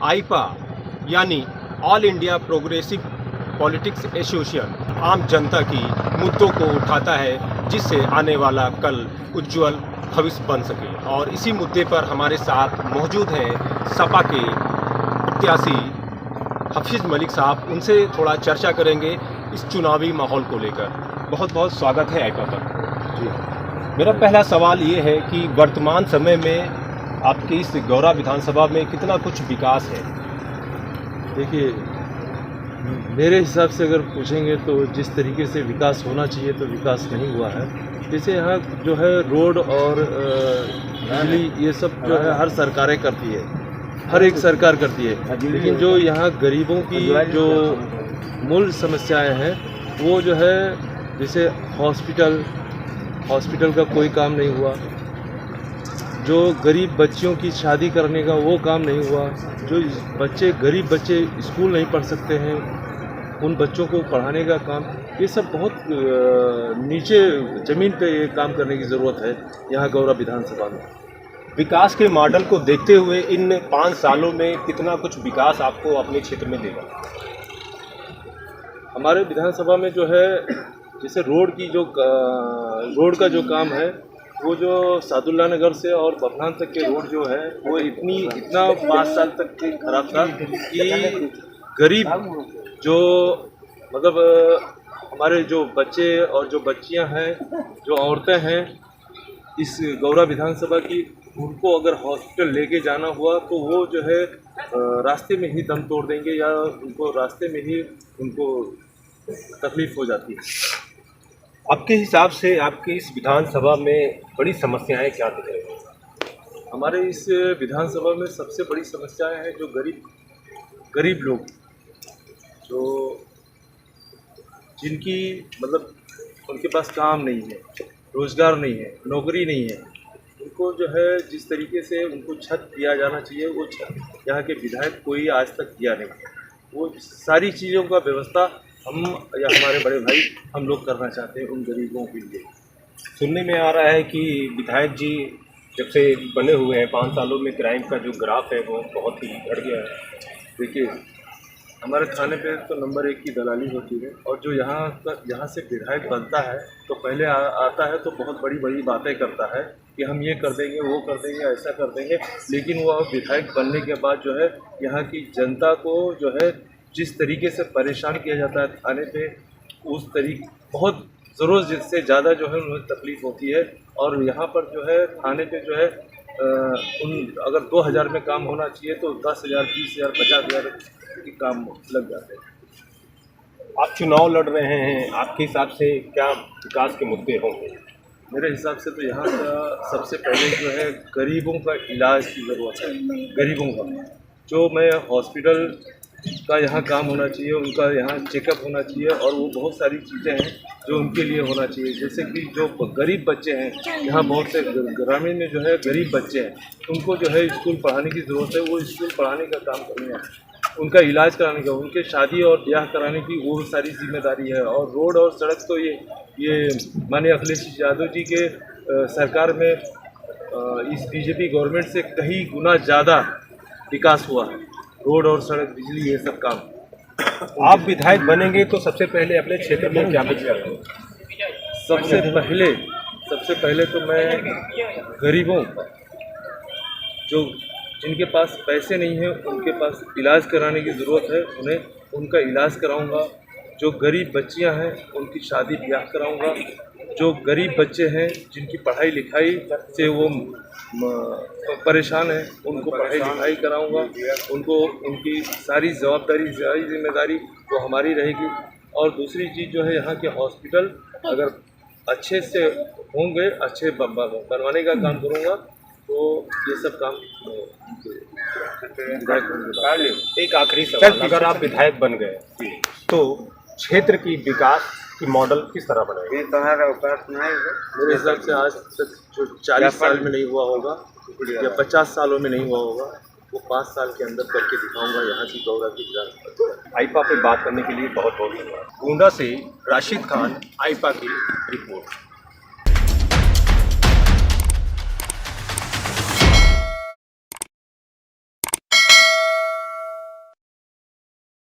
आईपा यानी all India progressive politics association आम जनता की मुद्दों को उठाता है, जिससे आने वाला कल उज्जवल भविष्य बन सके। और इसी मुद्दे पर हमारे साथ मौजूद हैं सपा के प्रत्याशी हफीज़ मलिक साहब। उनसे थोड़ा चर्चा करेंगे इस चुनावी माहौल को लेकर। बहुत बहुत स्वागत है आईपा पर। जी, मेरा पहला सवाल ये है कि वर्तमान समय में आपकी इस गौरा विधानसभा में कितना कुछ विकास है? देखिए, मेरे हिसाब से अगर पूछेंगे तो जिस तरीके से विकास होना चाहिए तो विकास नहीं हुआ है। जैसे यहाँ जो है रोड और बिजली ये सब जो है हर सरकारें करती है, हर एक सरकार करती है, लेकिन जो यहाँ गरीबों की जो मूल समस्याएं हैं वो जो है, जैसे हॉस्पिटल का कोई काम नहीं हुआ, जो गरीब बच्चियों की शादी करने का वो काम नहीं हुआ, जो गरीब बच्चे स्कूल नहीं पढ़ सकते हैं उन बच्चों को पढ़ाने का काम, ये सब बहुत नीचे ज़मीन पे ये काम करने की ज़रूरत है यहाँ गौरा विधानसभा में। विकास के मॉडल को देखते हुए इन 5 सालों में कितना कुछ विकास आपको अपने क्षेत्र में देगा? हमारे विधानसभा में जो है, जैसे रोड का जो काम है, वो जो सादुल्ला नगर से और बरनान तक के रोड जो है वो इतना 5 साल तक खराब था कि गरीब जो मतलब हमारे जो बच्चे और जो बच्चियां हैं, जो औरतें हैं इस गौरा विधानसभा की, उनको अगर हॉस्पिटल लेके जाना हुआ तो वो जो है रास्ते में ही दम तोड़ देंगे या उनको रास्ते में ही उनको तकलीफ़ हो जाती है। आपके हिसाब से आपकी इस विधानसभा में बड़ी समस्याएं क्या दिख रही हैं? हमारे इस विधानसभा में सबसे बड़ी समस्याएं हैं जो गरीब लोग, जो जिनकी मतलब उनके पास काम नहीं है, रोज़गार नहीं है, नौकरी नहीं है, उनको जो है जिस तरीके से उनको छत दिया जाना चाहिए वो छत यहाँ के विधायक कोई आज तक दिया नहीं। वो सारी चीज़ों का व्यवस्था हम या हमारे बड़े भाई हम लोग करना चाहते हैं उन गरीबों के लिए। सुनने में आ रहा है कि विधायक जी जब से बने हुए हैं 5 सालों में क्राइम का जो ग्राफ है वो बहुत ही बढ़ गया है। देखिए, हमारे थाने पे तो नंबर 1 की दलाली होती है, और जो यहाँ से विधायक बनता है तो पहले आता है तो बहुत बड़ी बड़ी बातें करता है कि हम ये कर देंगे, वो कर देंगे, ऐसा कर देंगे, लेकिन वो विधायक बनने के बाद जो है यहाँ की जनता को जो है जिस तरीके से परेशान किया जाता है थाने पे, उस तरीके बहुत ज़रूरत से ज़्यादा जो है उन्हें तकलीफ़ होती है। और यहाँ पर जो है थाने पे जो है अगर 2000 में काम होना चाहिए तो 10,000, 20,000, 50,000 के काम लग जाते हैं। आप चुनाव लड़ रहे हैं, आपके हिसाब से क्या विकास के मुद्दे होंगे? मेरे हिसाब से तो यहाँ का सबसे पहले जो है गरीबों का इलाज की ज़रूरत है। गरीबों का जो हॉस्पिटल का यहाँ काम होना चाहिए, उनका यहाँ चेकअप होना चाहिए, और वो बहुत सारी चीज़ें हैं जो उनके लिए होना चाहिए। जैसे कि जो गरीब बच्चे हैं, यहाँ बहुत से ग्रामीण में जो है गरीब बच्चे हैं, उनको जो है स्कूल पढ़ाने की ज़रूरत है। वो स्कूल पढ़ाने का काम करेंगे, उनका इलाज कराने का, उनके शादी और ब्याह कराने की वो सारी जिम्मेदारी है। और रोड और सड़क तो ये माननीय अखिलेश यादव जी के सरकार में इस बीजेपी गवर्नमेंट से कई गुना ज़्यादा विकास हुआ है। रोड और सड़क, बिजली, ये सब काम। आप विधायक बनेंगे तो सबसे पहले अपने क्षेत्र में क्या कुछ करेंगे? सबसे पहले तो मैं गरीबों जो जिनके पास पैसे नहीं हैं, उनके पास इलाज कराने की ज़रूरत है, उनका इलाज कराऊंगा। जो गरीब बच्चियां हैं उनकी शादी ब्याह कराऊंगा। जो गरीब बच्चे हैं जिनकी पढ़ाई लिखाई से वो परेशान हैं, उनको पढ़ाई लिखाई कराऊंगा। उनको उनकी सारी जवाबदारी, सारी जिम्मेदारी वो हमारी रहेगी। और दूसरी चीज़ जो है, यहाँ के हॉस्पिटल अगर अच्छे से होंगे, अच्छे बनवाने का काम करूँगा, तो ये सब काम एक आखिरी सवाल, अगर आप विधायक बन गए तो क्षेत्र की विकास की मॉडल किस तरह बनेगा? मेरे हिसाब से आज तक जो 40 साल में नहीं हुआ होगा या 50 सालों में नहीं हुआ होगा, वो 5 साल के अंदर करके दिखाऊंगा यहाँ की गौरा की विधानसभा। आईपा पे बात करने के लिए बहुत बहुत धन्यवाद। गोंडा से राशिद खान, आईपा की रिपोर्ट।